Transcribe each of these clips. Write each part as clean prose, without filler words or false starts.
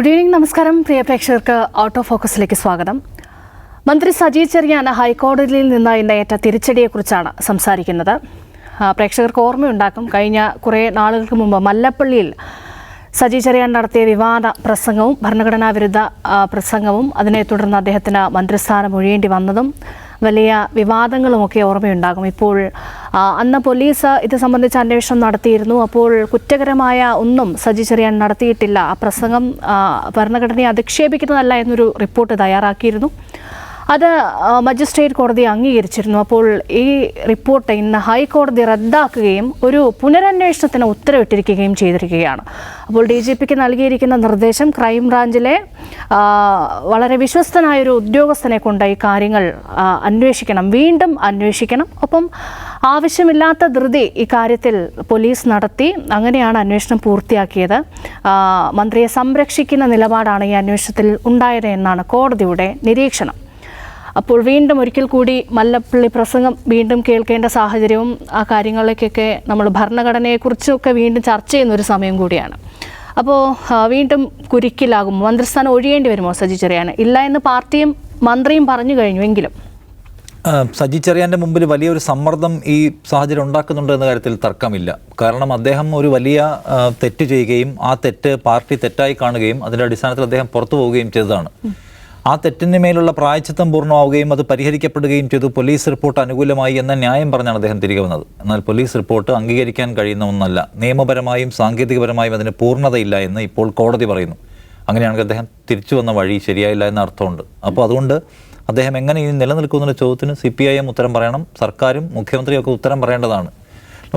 Good evening, നമസ്കാരം. പ്രിയ പ്രേക്ഷകർക്ക് out of ഫോക്കസിലേക്ക് സ്വാഗതം. മന്ത്രി സജി ചെറിയാൻ ഹൈക്കോടതിയിൽ നിന്ന് ഇന്നേറ്റ തിരിച്ചടിയെക്കുറിച്ചാണ് സംസാരിക്കുന്നത്. പ്രേക്ഷകർക്ക് ഓർമ്മയുണ്ടാക്കും, കഴിഞ്ഞ കുറേ നാളുകൾക്ക് മുമ്പ് മല്ലപ്പള്ളിയിൽ സജി ചെറിയാൻ നടത്തിയ വിവാദ പ്രസംഗവും ഭരണഘടനാ വിരുദ്ധ പ്രസംഗവും അതിനെ തുടർന്ന് അദ്ദേഹത്തിന് മന്ത്രിസ്ഥാനം ഒഴിയേണ്ടി വന്നതും വലിയ വിവാദങ്ങളുമൊക്കെ ഓർമ്മയുണ്ടാകും. ഇപ്പോൾ അന്ന് പോലീസ് ഇത് സംബന്ധിച്ച് അന്വേഷണം നടത്തിയിരുന്നു. അപ്പോൾ കുറ്റകരമായ ഒന്നും സജി ചെറിയാൻ നടത്തിയിട്ടില്ല, ആ പ്രസംഗം ഭരണഘടനയെ അധിക്ഷേപിക്കുന്നതല്ല എന്നൊരു റിപ്പോർട്ട് തയ്യാറാക്കിയിരുന്നു. അത് മജിസ്ട്രേറ്റ് കോടതി അംഗീകരിച്ചിരുന്നു. അപ്പോൾ ഈ റിപ്പോർട്ട് ഇന്ന് ഹൈക്കോടതി റദ്ദാക്കുകയും ഒരു പുനരന്വേഷണത്തിന് ഉത്തരവിട്ടിരിക്കുകയും ചെയ്തിരിക്കുകയാണ്. അപ്പോൾ DGPക്ക് നൽകിയിരിക്കുന്ന നിർദ്ദേശം ക്രൈംബ്രാഞ്ചിലെ വളരെ വിശ്വസ്തനായൊരു ഉദ്യോഗസ്ഥനെ കൊണ്ട് ഈ കാര്യങ്ങൾ അന്വേഷിക്കണം, വീണ്ടും അന്വേഷിക്കണം. ഒപ്പം ആവശ്യമില്ലാത്ത ധൃതി ഈ കാര്യത്തിൽ പോലീസ് നടത്തി. അങ്ങനെയാണ് അന്വേഷണം പൂർത്തിയാക്കിയത്. മന്ത്രിയെ സംരക്ഷിക്കുന്ന നിലപാടാണ് ഈ അന്വേഷണത്തിൽ ഉണ്ടായത് എന്നാണ് കോടതിയുടെ നിരീക്ഷണം. അപ്പോൾ വീണ്ടും ഒരിക്കൽ കൂടി മല്ലപ്പള്ളി പ്രസംഗം വീണ്ടും കേൾക്കേണ്ട സാഹചര്യവും ആ കാര്യങ്ങളിലേക്കൊക്കെ നമ്മൾ ഭരണഘടനയെക്കുറിച്ചൊക്കെ വീണ്ടും ചർച്ച ചെയ്യുന്നൊരു സമയം കൂടിയാണ്. അപ്പോൾ വീണ്ടും കുരുക്കിലാകും, മന്ത്രിസ്ഥാനം ഒഴിയേണ്ടി വരുമോ സജി ചെറിയാൻ? ഇല്ല എന്ന് പാർട്ടിയും മന്ത്രിയും പറഞ്ഞു കഴിഞ്ഞുവെങ്കിലും സജി ചെറിയാൻ്റെ മുമ്പിൽ വലിയൊരു സമ്മർദ്ദം ഈ സാഹചര്യം ഉണ്ടാക്കുന്നുണ്ട് എന്ന കാര്യത്തിൽ തർക്കമില്ല. കാരണം അദ്ദേഹം ഒരു വലിയ തെറ്റ് ചെയ്യുകയും ആ തെറ്റ് പാർട്ടി തെറ്റായി കാണുകയും അതിൻ്റെ അടിസ്ഥാനത്തിൽ അദ്ദേഹം പുറത്തു പോവുകയും ചെയ്തതാണ്. ആ തെറ്റിന് മേലുള്ള പ്രായശ്ചിത്തം പൂർണ്ണമാവുകയും അത് പരിഹരിക്കപ്പെടുകയും ചെയ്തു. പോലീസ് റിപ്പോർട്ട് അനുകൂലമായി എന്ന ന്യായം പറഞ്ഞാണ് അദ്ദേഹം തിരികെ വന്നത്. എന്നാൽ പോലീസ് റിപ്പോർട്ട് അംഗീകരിക്കാൻ കഴിയുന്ന ഒന്നല്ല, നിയമപരമായും സാങ്കേതികപരമായും അതിന് പൂർണ്ണതയില്ല എന്ന് ഇപ്പോൾ കോടതി പറയുന്നു. അങ്ങനെയാണെങ്കിൽ അദ്ദേഹം തിരിച്ചു വന്ന വഴി ശരിയായില്ല എന്ന അർത്ഥമുണ്ട്. അപ്പോൾ അതുകൊണ്ട് അദ്ദേഹം എങ്ങനെ ഇനി നിലനിൽക്കുമെന്നുള്ള ചോദ്യത്തിന് CPIM ഉത്തരം പറയണം, സർക്കാരും മുഖ്യമന്ത്രിയൊക്കെ ഉത്തരം പറയേണ്ടതാണ്.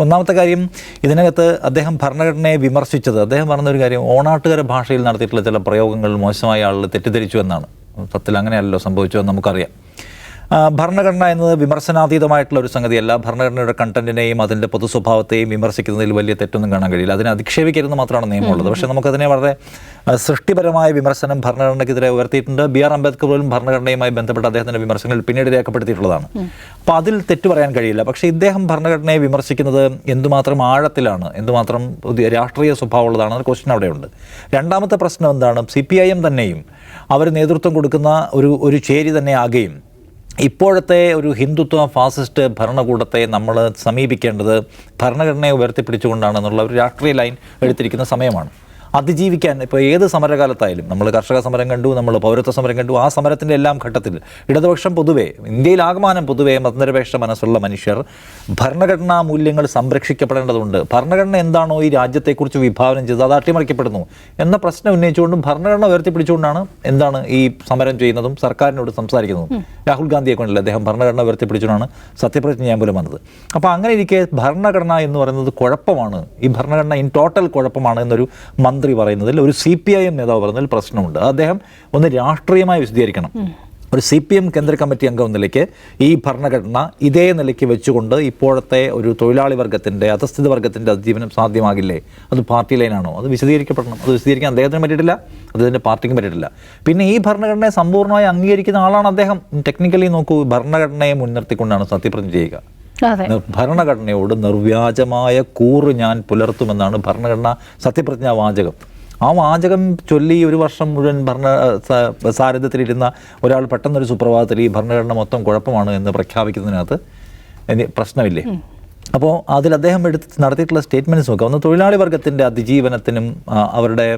ഒന്നാമത്തെ കാര്യം, ഇതിനകത്ത് അദ്ദേഹം ഭരണഘടനയെ വിമർശിച്ചത്, അദ്ദേഹം പറഞ്ഞൊരു കാര്യം, ഓണാട്ടുകര ഭാഷയിൽ നടത്തിയിട്ടുള്ള ചില പ്രയോഗങ്ങൾ മോശമായ ആളുകൾ തെറ്റിദ്ധരിച്ചു എന്നാണ്. സത്യത്തിൽ അങ്ങനെയല്ലോ സംഭവിച്ചതെന്ന് നമുക്കറിയാം. ഭരണഘടന എന്നത് വിമർശനാതീതമായിട്ടുള്ള ഒരു സംഗതിയല്ല. ഭരണഘടനയുടെ കണ്ടന്റിനെയും അതിൻ്റെ പൊതു സ്വഭാവത്തെയും വിമർശിക്കുന്നതിൽ വലിയ തെറ്റൊന്നും കാണാൻ കഴിയില്ല. അതിനെ അധിക്ഷേപിക്കരുതെന്ന് മാത്രമാണ് നിയമമുള്ളത്. പക്ഷേ നമുക്കതിനെ വളരെ സൃഷ്ടിപരമായ വിമർശനം ഭരണഘടനയ്ക്കെതിരെ ഉയർത്തിയിട്ടുണ്ട്. BR അംബേദ്കർ പോലും ഭരണഘടനയുമായി ബന്ധപ്പെട്ട അദ്ദേഹത്തിൻ്റെ വിമർശനങ്ങൾ പിന്നീട് രേഖപ്പെടുത്തിയിട്ടുള്ളതാണ്. അപ്പോൾ അതിൽ തെറ്റു പറയാൻ കഴിയില്ല. പക്ഷേ ഇദ്ദേഹം ഭരണഘടനയെ വിമർശിക്കുന്നത് എന്തുമാത്രം ആഴത്തിലാണ്, എന്തുമാത്രം രാഷ്ട്രീയ സ്വഭാവമുള്ളതാണ്, ക്വസ്റ്റ്യൻ അവിടെയുണ്ട്. രണ്ടാമത്തെ പ്രശ്നം എന്താണ്, CPIM തന്നെയും അവർ നേതൃത്വം കൊടുക്കുന്ന ഒരു ചേരി തന്നെ ആകുകയും ഇപ്പോഴത്തെ ഒരു ഹിന്ദുത്വ ഫാസിസ്റ്റ് ഭരണകൂടത്തെ നമ്മൾ സമീപിക്കേണ്ടത് ഭരണഘടനയെ ഉയർത്തിപ്പിടിച്ചുകൊണ്ടാണെന്നുള്ള ഒരു രാഷ്ട്രീയ ലൈൻ എടുത്തിരിക്കുന്ന സമയമാണ്. അതിജീവിക്കാൻ ഇപ്പോൾ ഏത് സമരകാലത്തായാലും, നമ്മൾ കർഷക സമരം കണ്ടു, നമ്മൾ പൗരത്വ സമരം കണ്ടു, ആ സമരത്തിൻ്റെ എല്ലാം ഘട്ടത്തിൽ ഇടതുപക്ഷം പൊതുവെ, ഇന്ത്യയിലാകമാനം പൊതുവെ മതനിരപേക്ഷ മനസ്സുള്ള മനുഷ്യർ ഭരണഘടനാ മൂല്യങ്ങൾ സംരക്ഷിക്കപ്പെടേണ്ടതുണ്ട്. ഭരണഘടന എന്താണോ ഈ രാജ്യത്തെക്കുറിച്ച് വിഭാവനം ചെയ്തത് അത് അട്ടിമറിക്കപ്പെടുന്നു എന്ന പ്രശ്നം ഉന്നയിച്ചുകൊണ്ടും ഭരണഘടന ഉയർത്തിപ്പിടിച്ചുകൊണ്ടാണ് എന്താണ് ഈ സമരം ചെയ്യുന്നതും സർക്കാരിനോട് സംസാരിക്കുന്നതും. രാഹുൽ ഗാന്ധിയെ കൊണ്ടല്ല, അദ്ദേഹം ഭരണഘടന ഉയർത്തിപ്പിടിച്ചുകൊണ്ടാണ് സത്യപ്രതിജ്ഞ ചെയ്യാൻ പോലും വന്നത്. അപ്പോൾ അങ്ങനെ ഇരിക്കെ ഭരണഘടന എന്ന് പറയുന്നത് കുഴപ്പമാണ്, ഈ ഭരണഘടന ഇൻ ടോട്ടൽ കുഴപ്പമാണ് എന്നൊരു മന്ത്രി പറയുന്നതിൽ, ഒരു CPIM നേതാവ് പറയുന്നതിൽ പ്രശ്നമുണ്ട്. അദ്ദേഹം ഒന്ന് രാഷ്ട്രീയമായി വിശദീകരിക്കണം. ഒരു CPM കേന്ദ്ര കമ്മിറ്റി അംഗം എന്ന നിലയ്ക്ക് ഈ ഭരണഘടന ഇതേ നിലയ്ക്ക് വെച്ചുകൊണ്ട് ഇപ്പോഴത്തെ ഒരു തൊഴിലാളി വർഗത്തിൻ്റെ, അധസ്ഥിത വർഗത്തിൻ്റെ അതിജീവനം സാധ്യമാകില്ലേ? അത് പാർട്ടി ലൈനാണോ? അത് വിശദീകരിക്കപ്പെടണം. അത് വിശദീകരിക്കാൻ അദ്ദേഹത്തിന് പറ്റിയിട്ടില്ല, അതിൻ്റെ പാർട്ടിക്കും പറ്റിയിട്ടില്ല. പിന്നെ ഈ ഭരണഘടനയെ സമ്പൂർണ്ണമായി അംഗീകരിക്കുന്ന ആളാണ് അദ്ദേഹം. ടെക്നിക്കലി നോക്കൂ, ഭരണഘടനയെ മുൻനിർത്തിക്കൊണ്ടാണ് സത്യപ്രതിജ്ഞ ചെയ്യുക. ഭരണഘടനയോട് നിർവ്യാജമായ കൂറ് ഞാൻ പുലർത്തുമെന്നാണ് ഭരണഘടന സത്യപ്രതിജ്ഞാ വാചകം. ആ വാചകം ചൊല്ലി ഒരു വർഷം മുഴുവൻ സാരഥ്യത്തിലിരുന്ന ഒരാൾ പെട്ടെന്നൊരു സുപ്രഭാതത്തിൽ ഈ ഭരണഘടന മൊത്തം കുഴപ്പമാണ് എന്ന് പ്രഖ്യാപിക്കുന്നതിനകത്ത് പ്രശ്നമില്ലേ? അപ്പോൾ അതിൽ അദ്ദേഹം നടത്തിയിട്ടുള്ള സ്റ്റേറ്റ്മെൻറ്റ്സ് നോക്കുക. ഒന്ന്, തൊഴിലാളി വർഗത്തിൻ്റെ അതിജീവനത്തിനും അവരുടെ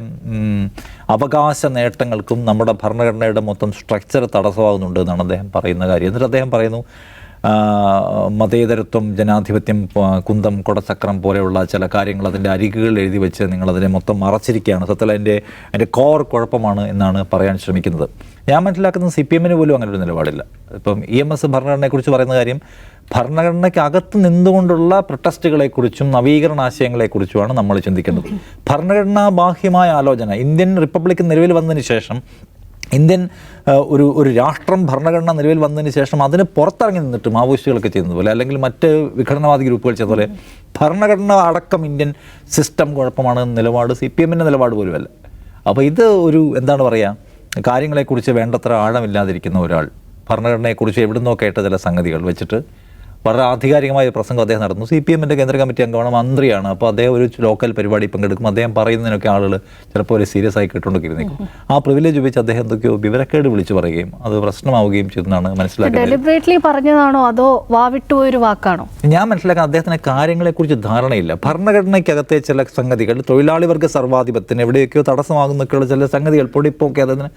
അവകാശ നേട്ടങ്ങൾക്കും നമ്മുടെ ഭരണഘടനയുടെ മൊത്തം സ്ട്രക്ചർ തടസ്സമാകുന്നുണ്ട് എന്നാണ് അദ്ദേഹം പറയുന്ന കാര്യം. എന്നിട്ട് അദ്ദേഹം പറയുന്നു, മതേതരത്വം, ജനാധിപത്യം, കുന്തം, കൊടച്ചക്രം പോലെയുള്ള ചില കാര്യങ്ങൾ അതിൻ്റെ അരികുകൾ എഴുതി വെച്ച് നിങ്ങളതിനെ മൊത്തം മറച്ചിരിക്കുകയാണ്. സത്യത്തിൽ അതിൻ്റെ കോർ കുഴപ്പമാണ് എന്നാണ് പറയാൻ ശ്രമിക്കുന്നത്. ഞാൻ മനസ്സിലാക്കുന്നത് CPMന് പോലും അങ്ങനെ ഒരു നിലപാടില്ല. ഇപ്പം EMS ഭരണഘടനയെക്കുറിച്ച് പറയുന്ന കാര്യം, ഭരണഘടനയ്ക്ക് അകത്ത് നിന്നുകൊണ്ടുള്ള പ്രൊട്ടസ്റ്റുകളെക്കുറിച്ചും നവീകരണാശയങ്ങളെക്കുറിച്ചുമാണ് നമ്മൾ ചിന്തിക്കേണ്ടത്. ഭരണഘടനാ ബാഹ്യമായ ആലോചന, ഇന്ത്യൻ റിപ്പബ്ലിക് നിലവിൽ വന്നതിന് ശേഷം, ഇന്ത്യൻ ഒരു രാഷ്ട്രം ഭരണഘടന നിലവിൽ വന്നതിന് ശേഷം അതിന് പുറത്തിറങ്ങി നിന്നിട്ട് മാവോയിസ്റ്റുകളൊക്കെ ചെയ്യുന്നത് പോലെ, അല്ലെങ്കിൽ മറ്റ് വിഘടനവാദി ഗ്രൂപ്പുകൾ ചെയ്ത പോലെ ഭരണഘടന അടക്കം ഇന്ത്യൻ സിസ്റ്റം കുഴപ്പമാണ് നിലപാട് CPMൻ്റെ നിലപാട് പോലുമല്ല. അപ്പോൾ ഇത് ഒരു എന്താണ് പറയുക, കാര്യങ്ങളെക്കുറിച്ച് വേണ്ടത്ര ആഴമില്ലാതിരിക്കുന്ന ഒരാൾ ഭരണഘടനയെക്കുറിച്ച് എവിടുന്നോ കേട്ട ചില സംഗതികൾ വെച്ചിട്ട് വളരെ ആധികാരികമായ ഒരു പ്രസംഗം അദ്ദേഹം നടന്നു. CPM-ൻ്റെ കേന്ദ്ര കമ്മിറ്റി അംഗമാണ്, മന്ത്രിയാണ്. അപ്പോൾ അദ്ദേഹം ഒരു ലോക്കൽ പരിപാടി പങ്കെടുക്കും. അദ്ദേഹം പറയുന്നതിനൊക്കെ ആളുകൾ ചിലപ്പോൾ ഒരു സീരിയസ് ആയി കേട്ടുകൊണ്ടൊക്കെ ഇരുന്നേക്കും. ആ പ്രിവിലേജ് ഉപയോഗിച്ച് അദ്ദേഹം എന്തൊക്കെയോ വിവരക്കേട് വിളിച്ചു പറയുകയും അത് പ്രശ്നമാവുകയും ചെയ്തെന്നാണ് മനസ്സിലാക്കുന്നത്. ഡെലിബറേറ്റ്ലി പറഞ്ഞതാണോ അതോ വാവിട്ടുപോയൊരു വാക്കാണോ? ഞാൻ മനസ്സിലാക്കാൻ അദ്ദേഹത്തിന് കാര്യങ്ങളെക്കുറിച്ച് ധാരണയില്ല. ഭരണഘടനയ്ക്കകത്തെ ചില സംഗതികൾ, തൊഴിലാളി വർഗ്ഗ സർവാധിപത്യത്തിന് എവിടെയൊക്കെയോ തടസ്സമാകുന്നൊക്കെയുള്ള ചില സംഗതികൾ പൊടിപ്പൊക്കെ അതിന്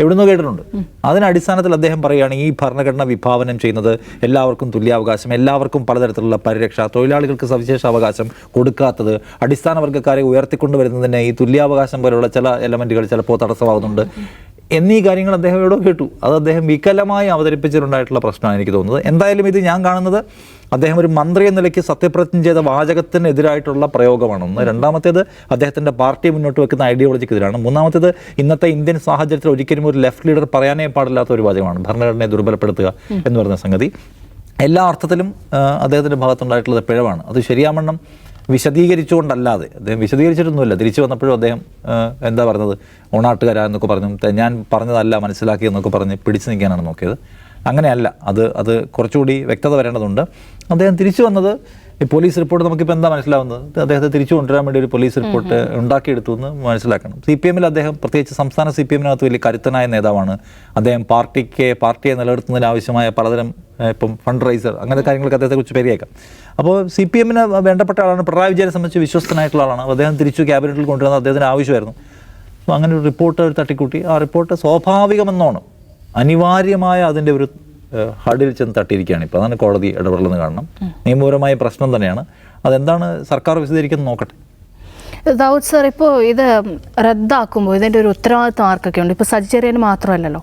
എവിടുന്നോ കേട്ടിട്ടുണ്ട്. അതിന് അടിസ്ഥാനത്തിൽ അദ്ദേഹം പറയുകയാണ് ഈ ഭരണഘടന വിഭാവനം ചെയ്യുന്നത് എല്ലാവർക്കും തുല്യാവകാശം, എല്ലാവർക്കും പലതരത്തിലുള്ള പരിരക്ഷ, തൊഴിലാളികൾക്ക് സവിശേഷ അവകാശം കൊടുക്കാത്തത്, അടിസ്ഥാന വർഗ്ഗക്കാരെ ഉയർത്തിക്കൊണ്ടുവരുന്നതിന് ഈ തുല്യാവകാശം പോലുള്ള ചില എലമെൻറ്റുകൾ ചിലപ്പോൾ തടസ്സമാകുന്നുണ്ട് എന്നീ കാര്യങ്ങൾ അദ്ദേഹം എവിടെ കേട്ടു. അത് അദ്ദേഹം വികലമായി അവതരിപ്പിച്ചിട്ടുണ്ടായിട്ടുള്ള പ്രശ്നമാണ് എനിക്ക് തോന്നുന്നത്. എന്തായാലും ഇത് ഞാൻ കാണുന്നത് അദ്ദേഹം ഒരു മന്ത്രി എന്ന നിലയ്ക്ക് സത്യപ്രതിജ്ഞ ചെയ്ത വാചകത്തിനെതിരായിട്ടുള്ള പ്രയോഗമാണെന്ന്. രണ്ടാമത്തേത് അദ്ദേഹത്തിൻ്റെ പാർട്ടി മുന്നോട്ട് വെക്കുന്ന ഐഡിയോളജിക്കെതിരാണ്. മൂന്നാമത്തേത് ഇന്നത്തെ ഇന്ത്യൻ സാഹചര്യത്തിൽ ഒരിക്കലും ഒരു ലെഫ്റ്റ് ലീഡർ പറയാനേ പാടില്ലാത്ത ഒരു വാചകമാണ്, ഭരണഘടനയെ ദുർബലപ്പെടുത്തുക എന്ന് പറയുന്ന സംഗതി. എല്ലാ അർത്ഥത്തിലും അദ്ദേഹത്തിൻ്റെ ഭാഗത്തുണ്ടായിട്ടുള്ളത് പിഴവാണ്. അത് ശരിയാവണ്ണം വിശദീകരിച്ചുകൊണ്ടല്ലാതെ, അദ്ദേഹം വിശദീകരിച്ചിട്ടൊന്നുമില്ല. തിരിച്ചു വന്നപ്പോഴും അദ്ദേഹം എന്താ പറഞ്ഞത്, ഓണാട്ടുകാരാ എന്നൊക്കെ പറഞ്ഞു, ഞാൻ പറഞ്ഞതല്ല മനസ്സിലാക്കിയെന്നൊക്കെ പറഞ്ഞ് പിടിച്ചു നിൽക്കാനാണ് നോക്കിയത്. അങ്ങനെയല്ല, അത് കുറച്ചുകൂടി വ്യക്തത വരേണ്ടതുണ്ട്. അദ്ദേഹം തിരിച്ചു വന്നത് ഈ പോലീസ് റിപ്പോർട്ട് നമുക്കിപ്പോൾ എന്താ മനസ്സിലാവുന്നത്, അദ്ദേഹത്തെ തിരിച്ചു കൊണ്ടുവരാൻ വേണ്ടി ഒരു പോലീസ് റിപ്പോർട്ട് ഉണ്ടാക്കിയെടുത്തു എന്ന് മനസ്സിലാക്കണം. CPM-ൽ അദ്ദേഹം, പ്രത്യേകിച്ച് സംസ്ഥാന CPM-നകത്ത് വലിയ കരുത്തനായ നേതാവാണ്. അദ്ദേഹം പാർട്ടിയെ നിലനിർത്തുന്നതിന് ആവശ്യമായ പലതരം ഇപ്പം ഫണ്ട് റൈസർ അങ്ങനെ കാര്യങ്ങളൊക്കെ അദ്ദേഹത്തെക്കുറിച്ച് പേരിയേക്കാം. അപ്പോൾ CPM-ന് വേണ്ടപ്പെട്ട ആളാണ്. പിണറായി വിജയനെ സംബന്ധിച്ച് വിശ്വസ്തനായിട്ടുള്ള ആളാണ്. അദ്ദേഹം തിരിച്ചു ക്യാബിനറ്റിൽ കൊണ്ടുവരുന്നത് അദ്ദേഹത്തിന് ആവശ്യമായിരുന്നു. അപ്പോൾ അങ്ങനെ ഒരു റിപ്പോർട്ട് തട്ടിക്കൂട്ടി, ആ റിപ്പോർട്ട് സ്വാഭാവികമെന്നോണം അനിവാര്യമായ അതിൻ്റെ ഒരു ഹഡിൽ ചെന്ന് തട്ടിയിരിക്കുകയാണ്. ഇപ്പോൾ അതാണ് കോടതി ഇടപെടലെന്ന് കാണണം. നിയമപരമായ പ്രശ്നം തന്നെയാണ്. അതെന്താണ് സർക്കാർ വിശദീകരിക്കുന്നത് നോക്കട്ടെ. ദാവൂദ് സർ, ഇപ്പോൾ ഇത് റദ്ദാക്കുമ്പോൾ ഇതിൻ്റെ ഒരു ഉത്തരവാദിത്വം ആർക്കൊക്കെ ഉണ്ട്? ഇപ്പോൾ സജി ചെറിയാന് മാത്രമല്ലല്ലോ,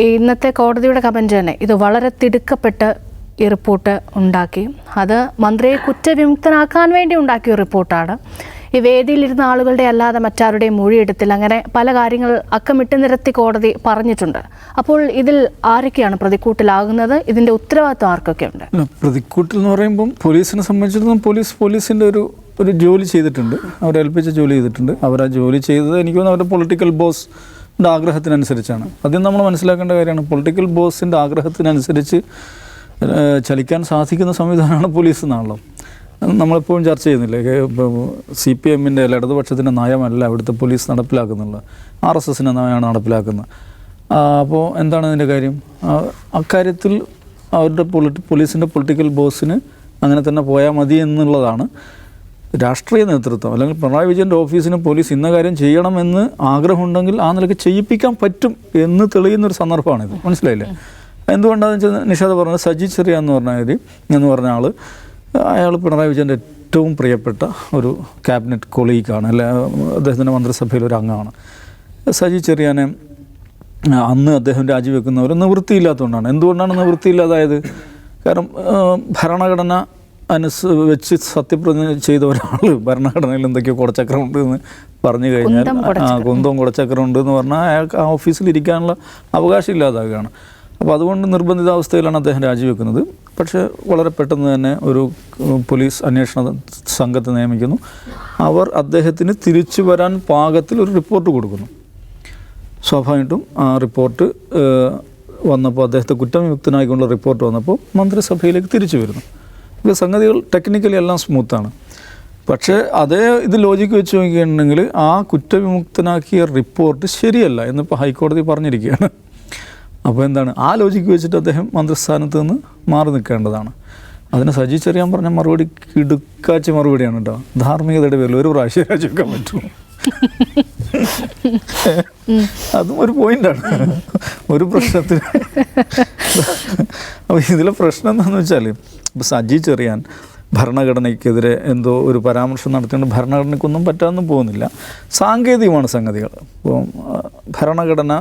ഈ ഇന്നത്തെ കോടതിയുടെ കമൻറ്റ് തന്നെ ഇത് വളരെ തിടുക്കപ്പെട്ട് ഈ റിപ്പോർട്ട് ഉണ്ടാക്കി, അത് മന്ത്രിയെ കുറ്റവിമുക്തനാക്കാൻ വേണ്ടി ഉണ്ടാക്കിയ റിപ്പോർട്ടാണ്. ഈ വേദിയിലിരുന്ന ആളുകളുടെ അല്ലാതെ മറ്റാരുടെയും മൊഴിയെടുത്തില്ല, അങ്ങനെ പല കാര്യങ്ങൾ അക്കമിട്ട് നിരത്തി കോടതി പറഞ്ഞിട്ടുണ്ട്. അപ്പോൾ ഇതിൽ ആരൊക്കെയാണ് പ്രതിക്കൂട്ടിലാകുന്നത്? ഇതിൻ്റെ ഉത്തരവാദിത്വം ആർക്കൊക്കെ ഉണ്ട്? പ്രതിക്കൂട്ടിൽ എന്ന് പറയുമ്പം പോലീസിനെ സംബന്ധിച്ചിടത്തോളം പോലീസിൻ്റെ ഒരു ജോലി ചെയ്തിട്ടുണ്ട്, അവരേൽപ്പിച്ച ജോലി ചെയ്തിട്ടുണ്ട്. അവർ ആ ജോലി ചെയ്തത് എനിക്ക് തോന്നുന്നു അവരുടെ പൊളിറ്റിക്കൽ ബോസിൻ്റെ ആഗ്രഹത്തിനനുസരിച്ചാണ്. ആദ്യം നമ്മൾ മനസ്സിലാക്കേണ്ട കാര്യമാണ്, പൊളിറ്റിക്കൽ ബോസിൻ്റെ ആഗ്രഹത്തിനനുസരിച്ച് ചലിക്കാൻ സാധിക്കുന്ന സംവിധാനമാണ് പോലീസ് എന്നാണല്ലോ നമ്മളെപ്പോഴും ചർച്ച ചെയ്യുന്നില്ലേ. CPM-ൻ്റെ ഇടതുപക്ഷത്തിൻ്റെ നയമല്ല അവിടുത്തെ പോലീസ് നടപ്പിലാക്കുന്നുള്ളത്, RSSൻ്റെ നയമാണ് നടപ്പിലാക്കുന്നത്. അപ്പോൾ എന്താണ് അതിൻ്റെ കാര്യം? അക്കാര്യത്തിൽ അവരുടെ പോലീസിൻ്റെ പൊളിറ്റിക്കൽ ബോസിന് അങ്ങനെ തന്നെ പോയാൽ മതി എന്നുള്ളതാണ് രാഷ്ട്രീയ നേതൃത്വം. അല്ലെങ്കിൽ പിണറായി വിജയൻ്റെ ഓഫീസിന് പോലീസ് ഇന്ന കാര്യം ചെയ്യണമെന്ന് ആഗ്രഹമുണ്ടെങ്കിൽ ആ നിലയ്ക്ക് ചെയ്യിപ്പിക്കാൻ പറ്റും എന്ന് തെളിയുന്നൊരു സന്ദർഭമാണിത്. മനസ്സിലായില്ലേ? എന്തുകൊണ്ടാണെന്ന് വെച്ചാൽ നിഷാദ് പറഞ്ഞത്, സജി ചെറിയ എന്ന് പറഞ്ഞ അയാൾ പിണറായി വിജയൻ്റെ ഏറ്റവും പ്രിയപ്പെട്ട ഒരു ക്യാബിനറ്റ് കൊളീഗാണ്, അല്ലെ അദ്ദേഹത്തിൻ്റെ മന്ത്രിസഭയിൽ ഒരു അംഗമാണ്. സജി ചെറിയാനെ അന്ന് അദ്ദേഹം രാജിവെക്കുന്ന ഒരു നിവൃത്തിയില്ലാത്തതുകൊണ്ടാണ്. എന്തുകൊണ്ടാണ് നിവൃത്തിയില്ലാതായത്? കാരണം ഭരണഘടന വെച്ച് സത്യപ്രതിജ്ഞ ചെയ്ത ഒരാൾ ഭരണഘടനയിൽ എന്തൊക്കെയോ കുടച്ചക്രമുണ്ട് എന്ന് പറഞ്ഞു കഴിഞ്ഞാൽ, കുന്തവും കുടച്ചക്രം ഉണ്ടെന്ന് പറഞ്ഞാൽ അയാൾക്ക് ആ ഓഫീസിൽ ഇരിക്കാനുള്ള അവകാശം ഇല്ലാതാകുകയാണ്. അപ്പോൾ അതുകൊണ്ട് നിർബന്ധിതാവസ്ഥയിലാണ് അദ്ദേഹം രാജിവെക്കുന്നത്. പക്ഷേ വളരെ പെട്ടെന്ന് തന്നെ ഒരു പോലീസ് അന്വേഷണ സംഘത്തെ നിയമിക്കുന്നു. അവർ അദ്ദേഹത്തിന് തിരിച്ചു വരാൻ പാകത്തിൽ ഒരു റിപ്പോർട്ട് കൊടുക്കുന്നു. സ്വാഭാവികമായിട്ടും ആ റിപ്പോർട്ട് വന്നപ്പോൾ, അദ്ദേഹത്തെ കുറ്റവിമുക്തനായിക്കൊണ്ടുള്ള റിപ്പോർട്ട് വന്നപ്പോൾ മന്ത്രിസഭയിലേക്ക് തിരിച്ചു വരുന്നു. ഇപ്പോൾ സംഗതികൾ ടെക്നിക്കലി എല്ലാം സ്മൂത്താണ്. പക്ഷേ അതേ ഇത് ലോജിക്ക് വെച്ച് നോക്കിയിട്ടുണ്ടെങ്കിൽ ആ കുറ്റവിമുക്തനാക്കിയ റിപ്പോർട്ട് ശരിയല്ല എന്നിപ്പോൾ ഹൈക്കോടതി പറഞ്ഞിരിക്കുകയാണ്. അപ്പോൾ എന്താണ്, ആ ലോജിക്ക് വെച്ചിട്ട് അദ്ദേഹം മന്ത്രിസ്ഥാനത്ത് നിന്ന് മാറി നിൽക്കേണ്ടതാണ്. അതിന് സജി ചെറിയാൻ പറഞ്ഞ മറുപടി കിടുക്കാച്ച മറുപടിയാണ് കേട്ടോ. ധാർമ്മികതയുടെ പേരിൽ ഒരു പ്രാവശ്യം രാജിവെക്കാൻ പറ്റുമോ? അതും ഒരു പോയിൻ്റാണ്, ഒരു പ്രശ്നത്തിന്. അപ്പോൾ ഇതിലെ പ്രശ്നം എന്താണെന്ന് വെച്ചാൽ, ഇപ്പോൾ സജി ചെറിയാൻ ഭരണഘടനയ്ക്കെതിരെ എന്തോ ഒരു പരാമർശം നടത്തിക്കൊണ്ട് ഭരണഘടനയ്ക്കൊന്നും പറ്റാമെന്നും പോകുന്നില്ല. സാങ്കേതികമാണ് സംഗതികൾ. ഇപ്പോൾ ഭരണഘടന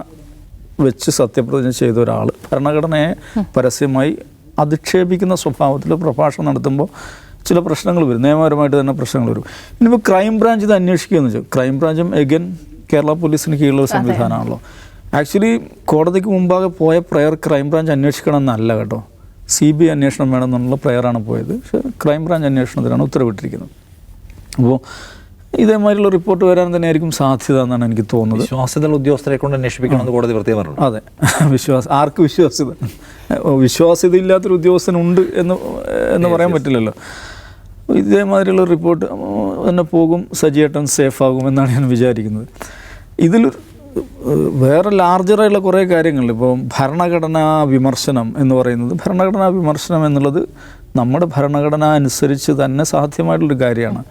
വെച്ച് സത്യപ്രതിജ്ഞ ചെയ്ത ഒരാൾ ഭരണഘടനയെ പരസ്യമായി അധിക്ഷേപിക്കുന്ന സ്വഭാവത്തിൽ പ്രഭാഷണം നടത്തുമ്പോൾ ചില പ്രശ്നങ്ങൾ വരും, നിയമപരമായിട്ട് തന്നെ പ്രശ്നങ്ങൾ വരും. ഇനിയിപ്പോൾ ക്രൈംബ്രാഞ്ച് ഇത് അന്വേഷിക്കുകയെന്ന് വെച്ചാൽ, ക്രൈംബ്രാഞ്ചും എഗൻ കേരള പോലീസിന് കീഴിലുള്ള ഒരു സംവിധാനമാണല്ലോ. ആക്ച്വലി കോടതിക്ക് മുമ്പാകെ പോയ പ്രയർ ക്രൈംബ്രാഞ്ച് അന്വേഷിക്കണം എന്നല്ല കേട്ടോ, CBI അന്വേഷണം വേണമെന്നുള്ള പ്രയറാണ് പോയത്. പക്ഷേ ക്രൈംബ്രാഞ്ച് അന്വേഷണത്തിനാണ് ഉത്തരവിട്ടിരിക്കുന്നത്. അപ്പോൾ ഇതേമാതിരിയുള്ള റിപ്പോർട്ട് വരാൻ തന്നെ ആയിരിക്കും സാധ്യത എന്നാണ് എനിക്ക് തോന്നുന്നത്. വിശ്വാസ്യതയുള്ള ഉദ്യോഗസ്ഥരെ കൊണ്ട് അന്വേഷിപ്പിക്കണമെന്ന് കോടതി പ്രത്യേകം പറഞ്ഞു. അതെ, ആർക്ക് വിശ്വാസ്യത? വിശ്വാസ്യതയില്ലാത്തൊരു ഉദ്യോഗസ്ഥനുണ്ട് എന്ന് പറയാൻ പറ്റില്ലല്ലോ. ഇതേമാതിരിയുള്ള റിപ്പോർട്ട് തന്നെ പോകും, സജിയേട്ടൻ സേഫാകും എന്നാണ് ഞാൻ വിചാരിക്കുന്നത്. ഇതിൽ വേറെ ലാർജറായിട്ടുള്ള കുറേ കാര്യങ്ങളുണ്ട്. ഇപ്പോൾ ഭരണഘടനാ വിമർശനം എന്ന് പറയുന്നത്, ഭരണഘടനാ വിമർശനം എന്നുള്ളത് നമ്മുടെ ഭരണഘടന അനുസരിച്ച് തന്നെ സാധ്യമായിട്ടുള്ളൊരു കാര്യമാണ്.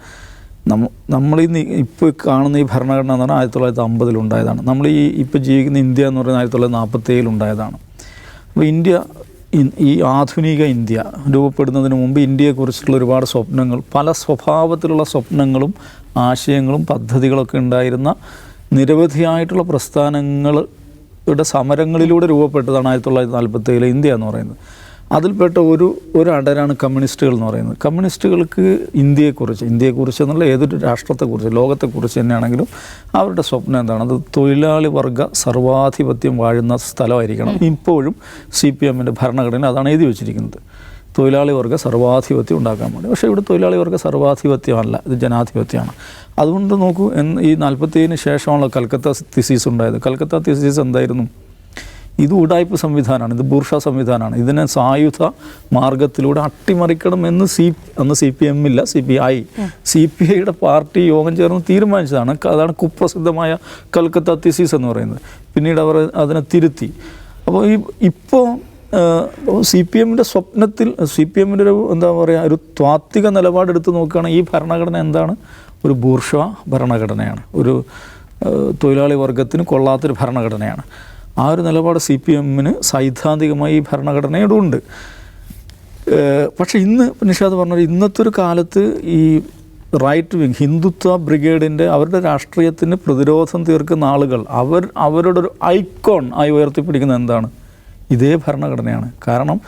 നമ്മൾ ഇപ്പോൾ കാണുന്ന ഈ ഭരണഘടന എന്ന് പറഞ്ഞാൽ 1950 ഉണ്ടായതാണ്. നമ്മൾ ഇപ്പോൾ ജീവിക്കുന്ന ഇന്ത്യ എന്ന് പറയുന്നത് 1947 ഉണ്ടായതാണ്. അപ്പോൾ ഇന്ത്യ, ഈ ആധുനിക ഇന്ത്യ രൂപപ്പെടുന്നതിന് മുമ്പ് ഇന്ത്യയെക്കുറിച്ചുള്ള ഒരുപാട് സ്വപ്നങ്ങൾ, പല സ്വഭാവത്തിലുള്ള സ്വപ്നങ്ങളും ആശയങ്ങളും പദ്ധതികളൊക്കെ ഉണ്ടായിരുന്ന നിരവധിയായിട്ടുള്ള പ്രസ്ഥാനങ്ങളുടെ സമരങ്ങളിലൂടെ രൂപപ്പെട്ടതാണ് 1947 ഇന്ത്യ എന്ന് പറയുന്നത്. അതിൽപ്പെട്ട ഒരു അടരാണ് കമ്മ്യൂണിസ്റ്റുകൾ എന്ന് പറയുന്നത്. കമ്മ്യൂണിസ്റ്റുകൾക്ക് ഇന്ത്യയെക്കുറിച്ച് എന്നുള്ള ഏതൊരു രാഷ്ട്രത്തെക്കുറിച്ച്, ലോകത്തെക്കുറിച്ച് തന്നെയാണെങ്കിലും അവരുടെ സ്വപ്നം എന്താണ്? അത് തൊഴിലാളി വർഗ സർവാധിപത്യം വാഴുന്ന സ്ഥലമായിരിക്കണം. ഇപ്പോഴും CPM-ൻ്റെ ഭരണഘടന അതാണ് എഴുതി വെച്ചിരിക്കുന്നത്, തൊഴിലാളി വർഗ സർവാധിപത്യം ഉണ്ടാക്കാൻ വേണ്ടി. പക്ഷേ ഇവിടെ തൊഴിലാളി വർഗ സർവാധിപത്യമല്ല, ഇത് ജനാധിപത്യമാണ്. അതുകൊണ്ട് നോക്കൂ, ഈ 47-ന് ശേഷമാണല്ലോ കൽക്കത്ത തിസീസ് ഉണ്ടായത്. കൽക്കത്ത തിസീസ് എന്തായിരുന്നു? ഇത് ഉഡായ്പ സംവിധാനമാണ്, ഇത് ബൂർഷ സംവിധാനമാണ്. ഇതിനെ സായുധ മാർഗത്തിലൂടെ അട്ടിമറിക്കണം എന്ന് അന്ന് CPM ഇല്ല, CPI-യുടെ പാർട്ടി യോഗം ചേർന്ന് തീരുമാനിച്ചതാണ്. അതാണ് കുപ്രസിദ്ധമായ കൽക്കത്ത തിസീസ് എന്ന് പറയുന്നത്. പിന്നീട് അവർ അതിനെ തിരുത്തി. അപ്പോൾ ഇപ്പോൾ CPM-ൻ്റെ സ്വപ്നത്തിൽ, CPM-ൻ്റെ ഒരു എന്താ പറയുക, ഒരു ത്വാത്വിക നിലപാടെടുത്ത് നോക്കുകയാണെങ്കിൽ ഈ ഭരണഘടന എന്താണ്? ഒരു ബൂർഷ ഭരണഘടനയാണ്, ഒരു തൊഴിലാളി വർഗത്തിന് കൊള്ളാത്തൊരു ഭരണഘടനയാണ്. ആ ഒരു നിലപാട് CPM-ന് സൈദ്ധാന്തികമായി ഈ ഭരണഘടനയോടുണ്ട്. പക്ഷേ ഇന്ന് നിഷാദ് പറഞ്ഞത്, ഇന്നത്തെ ഒരു കാലത്ത് ഈ റൈറ്റ് വിങ് ഹിന്ദുത്വ ബ്രിഗേഡിൻ്റെ അവരുടെ രാഷ്ട്രീയത്തിന് പ്രതിരോധം തീർക്കുന്ന ആളുകൾ അവരുടെ ഒരു ഐക്കോൺ ആയി ഉയർത്തിപ്പിടിക്കുന്നത് എന്താണ്? ഇതേ ഭരണഘടനയാണ്. കാരണം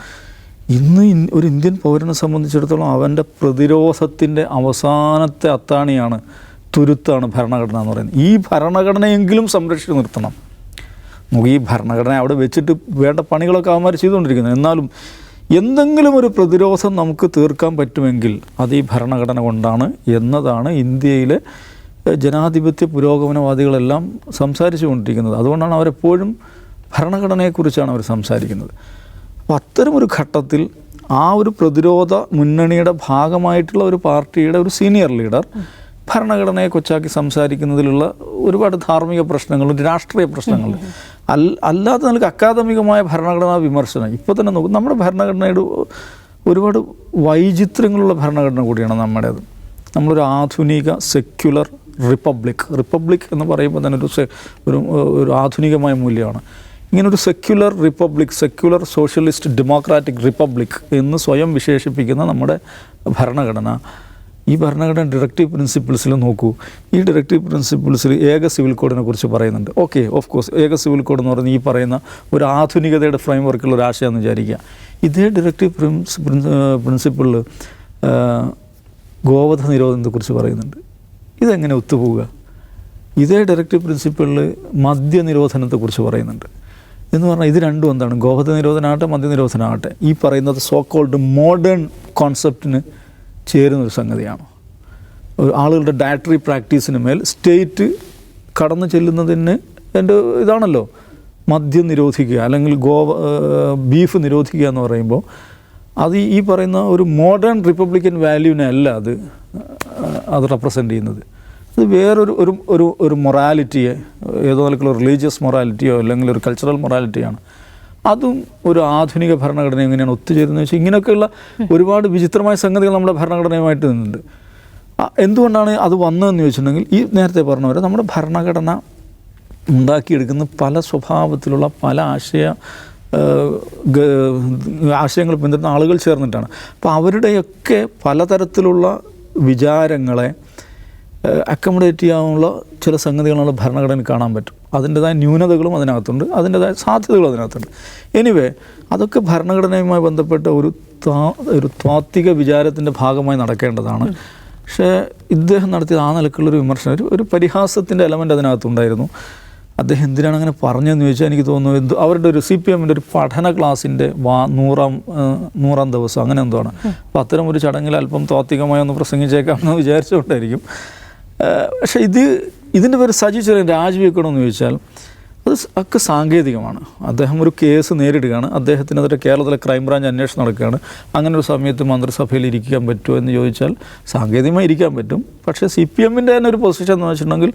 ഇന്ന് ഒരു ഇന്ത്യൻ പൗരനെ സംബന്ധിച്ചിടത്തോളം അവൻ്റെ പ്രതിരോധത്തിൻ്റെ അവസാനത്തെ അത്താണിയാണ്, തുരുത്താണ് ഭരണഘടന എന്ന് പറയുന്നത്. ഈ ഭരണഘടനയെങ്കിലും സംരക്ഷിച്ച് നിർത്തണം. ഈ ഭരണഘടന അവിടെ വെച്ചിട്ട് വേണ്ട പണികളൊക്കെ അവന്മാർ ചെയ്തുകൊണ്ടിരിക്കുന്നത്. എന്നാലും എന്തെങ്കിലും ഒരു പ്രതിരോധം നമുക്ക് തീർക്കാൻ പറ്റുമെങ്കിൽ അത് ഈ ഭരണഘടന കൊണ്ടാണ് എന്നതാണ് ഇന്ത്യയിലെ ജനാധിപത്യ പുരോഗമനവാദികളെല്ലാം സംസാരിച്ചു കൊണ്ടിരിക്കുന്നത്. അതുകൊണ്ടാണ് അവരെപ്പോഴും ഭരണഘടനയെക്കുറിച്ചാണ് അവർ സംസാരിക്കുന്നത്. അപ്പോൾ അത്തരമൊരു ഘട്ടത്തിൽ ആ ഒരു പ്രതിരോധ മുന്നണിയുടെ ഭാഗമായിട്ടുള്ള ഒരു പാർട്ടിയുടെ ഒരു സീനിയർ ലീഡർ ഭരണഘടനയെ കൊച്ചാക്കി സംസാരിക്കുന്നതിലുള്ള ഒരുപാട് ധാർമ്മിക പ്രശ്നങ്ങളും രാഷ്ട്രീയ പ്രശ്നങ്ങളും അല്ലാതെ നമുക്ക് അക്കാദമികമായ ഭരണഘടനാ വിമർശനം ഇപ്പോൾ തന്നെ നോക്കും. നമ്മുടെ ഭരണഘടനയുടെ ഒരുപാട് വൈചിത്ര്യങ്ങളുള്ള ഭരണഘടന കൂടിയാണ് നമ്മുടേത്. നമ്മളൊരു ആധുനിക സെക്യുലർ റിപ്പബ്ലിക് എന്ന് പറയുമ്പോൾ തന്നെ ഒരു ആധുനികമായ മൂല്യമാണ്. ഇങ്ങനൊരു secular republic, secular socialist democratic republic എന്ന് സ്വയം വിശേഷിപ്പിക്കുന്ന നമ്മുടെ ഭരണഘടന, ഈ ഭരണഘടന ഡയറക്റ്റീവ് പ്രിൻസിപ്പിൾസിൽ നോക്കൂ. ഈ ഡയറക്റ്റീവ് പ്രിൻസിപ്പിൾസിൽ ഏക സിവിൽ കോഡിനെ കുറിച്ച് പറയുന്നുണ്ട്. ഓക്കെ, ഓഫ് കോഴ്സ് ഏക സിവിൽ കോഡ് എന്ന് പറയുന്നത് ഈ പറയുന്ന ഒരു ആധുനികതയുടെ ഫ്രെയിം വർക്കുള്ള ഒരു ആശയമെന്ന് വിചാരിക്കുക. ഇതേ ഡയറക്റ്റീവ് പ്രിൻസിപ്പിളിൽ ഗോവധ നിരോധനത്തെക്കുറിച്ച് പറയുന്നുണ്ട്. ഇതെങ്ങനെ ഒത്തുപോവുക? ഇതേ ഡയറക്റ്റീവ് പ്രിൻസിപ്പിളിൽ മദ്യനിരോധനത്തെക്കുറിച്ച് പറയുന്നുണ്ട്. എന്ന് പറഞ്ഞാൽ ഇത് രണ്ടും എന്താണ്? ഗോവധ നിരോധനമാകട്ടെ മദ്യനിരോധനമാകട്ടെ ഈ പറയുന്നത് സോ കോൾഡ് മോഡേൺ കോൺസെപ്റ്റിന് ചേരുന്നൊരു സംഗതിയാണ്. ആളുകളുടെ ഡയറ്ററി പ്രാക്ടീസിന് മേൽ സ്റ്റേറ്റ് കടന്നു ചെല്ലുന്നതിന് എൻ്റെ ഇതാണല്ലോ മദ്യം നിരോധിക്കുക അല്ലെങ്കിൽ ബീഫ് നിരോധിക്കുക എന്ന് പറയുമ്പോൾ അത് ഈ പറയുന്ന ഒരു മോഡേൺ റിപ്പബ്ലിക്കൻ വാല്യൂവിനെ അല്ല അത് റെപ്രസെൻ്റ് ചെയ്യുന്നത്. അത് വേറൊരു ഒരു മൊറാലിറ്റിയെ, ഏതോ നിലക്കുള്ള റിലീജിയസ് മൊറാലിറ്റിയോ അല്ലെങ്കിൽ ഒരു കൾച്ചറൽ മൊറാലിറ്റിയാണ്. അതും ഒരു ആധുനിക ഭരണഘടന എങ്ങനെയാണ് ഒത്തുചേരുന്നത് വെച്ചാൽ ഇങ്ങനെയൊക്കെയുള്ള ഒരുപാട് വിചിത്രമായ സംഗതികൾ നമ്മുടെ ഭരണഘടനയുമായിട്ട് നിന്നുണ്ട്. എന്തുകൊണ്ടാണ് അത് വന്നതെന്ന് ചോദിച്ചിട്ടുണ്ടെങ്കിൽ ഈ നേരത്തെ പറഞ്ഞ പോലെ നമ്മുടെ ഭരണഘടന ഉണ്ടാക്കിയെടുക്കുന്ന പല സ്വഭാവത്തിലുള്ള പല ആശയങ്ങൾ പിന്തുടരുന്ന ആളുകൾ ചേർന്നിട്ടാണ്. അപ്പോൾ അവരുടെയൊക്കെ പലതരത്തിലുള്ള വിചാരങ്ങളെ അക്കോമഡേറ്റ് ചെയ്യാനുള്ള ചില സംഗതികളുള്ള ഭരണഘടനയിൽ കാണാൻ പറ്റും. അതിൻ്റെതായ ന്യൂനതകളും അതിനകത്തുണ്ട്, അതിൻ്റെതായ സാധ്യതകളും അതിനകത്തുണ്ട്. എനിവേ അതൊക്കെ ഭരണഘടനയുമായി ബന്ധപ്പെട്ട ഒരു താത്വിക വിചാരത്തിൻ്റെ ഭാഗമായി നടക്കേണ്ടതാണ്. പക്ഷേ ഇദ്ദേഹം നടത്തിയത് ആ നിലക്കുള്ളൊരു വിമർശനം, ഒരു പരിഹാസത്തിൻ്റെ എലമെൻ്റ് അതിനകത്തുണ്ടായിരുന്നു. അദ്ദേഹം എന്തിനാണ് അങ്ങനെ പറഞ്ഞതെന്ന് ചോദിച്ചാൽ എനിക്ക് തോന്നുന്നു അവരുടെ ഒരു CPM-ൻ്റെ ഒരു പഠന ക്ലാസ്സിൻ്റെ 100ാം ദിവസം അങ്ങനെ എന്തോ ആണ്. അപ്പോൾ അത്തരം ഒരു ചടങ്ങിൽ അല്പം താത്വികമായി ഒന്ന് പ്രസംഗിച്ചേക്കാമെന്ന് വിചാരിച്ചുകൊണ്ടായിരിക്കും. പക്ഷേ ഇതിൻ്റെ പേര് സജി ചെറിയാൻ രാജിവെക്കണമെന്ന് ചോദിച്ചാൽ അത് ഒക്കെ സാങ്കേതികമാണ്. അദ്ദേഹം ഒരു കേസ് നേരിടുകയാണ്, അദ്ദേഹത്തിനെതിരെ കേരളത്തിലെ ക്രൈംബ്രാഞ്ച് അന്വേഷണം നടക്കുകയാണ്. അങ്ങനെ ഒരു സമയത്ത് മന്ത്രിസഭയിൽ ഇരിക്കാൻ പറ്റുമോ എന്ന് ചോദിച്ചാൽ സാങ്കേതികമായി ഇരിക്കാൻ പറ്റും. പക്ഷേ CPM-ൻ്റെ തന്നെ ഒരു പൊസിഷൻ എന്ന് വെച്ചിട്ടുണ്ടെങ്കിൽ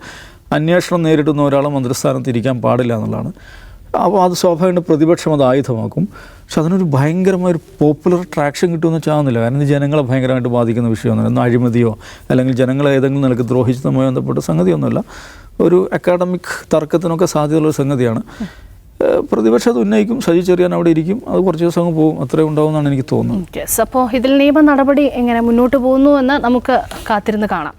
അന്വേഷണം നേരിടുന്ന ഒരാൾ മന്ത്രിസ്ഥാനത്ത് ഇരിക്കാൻ പാടില്ല എന്നുള്ളതാണ്. അപ്പോൾ അത് സ്വാഭാവികമായിട്ട് പ്രതിപക്ഷം അത് ആയുധമാക്കും. പക്ഷെ അതിനൊരു ഭയങ്കരമായൊരു പോപ്പുലർ ട്രാക്ഷൻ കിട്ടുമെന്ന് വെച്ചാകുന്നില്ല. കാരണം ഇത് ജനങ്ങളെ ഭയങ്കരമായിട്ട് ബാധിക്കുന്ന വിഷയമൊന്നുമില്ല. ഒന്നും അഴിമതിയോ അല്ലെങ്കിൽ ജനങ്ങളെ ഏതെങ്കിലും നിലക്ക് ദ്രോഹിച്ചതുമായി ബന്ധപ്പെട്ട സംഗതിയൊന്നുമില്ല. ഒരു അക്കാഡമിക് തർക്കത്തിനൊക്കെ സാധ്യതയുള്ളൊരു സംഗതിയാണ്. പ്രതിപക്ഷം അത് ഉന്നയിക്കും, സജി ചെറിയാൻ അവിടെ ഇരിക്കും, അത് കുറച്ച് ദിവസം അങ്ങ് പോകും, അത്രയും ഉണ്ടാവുമെന്നാണ് എനിക്ക് തോന്നുന്നത്. അപ്പോൾ ഇതിൽ നിയമ നടപടി എങ്ങനെ മുന്നോട്ട് പോകുന്നു എന്ന് നമുക്ക് കാത്തിരുന്ന് കാണാം.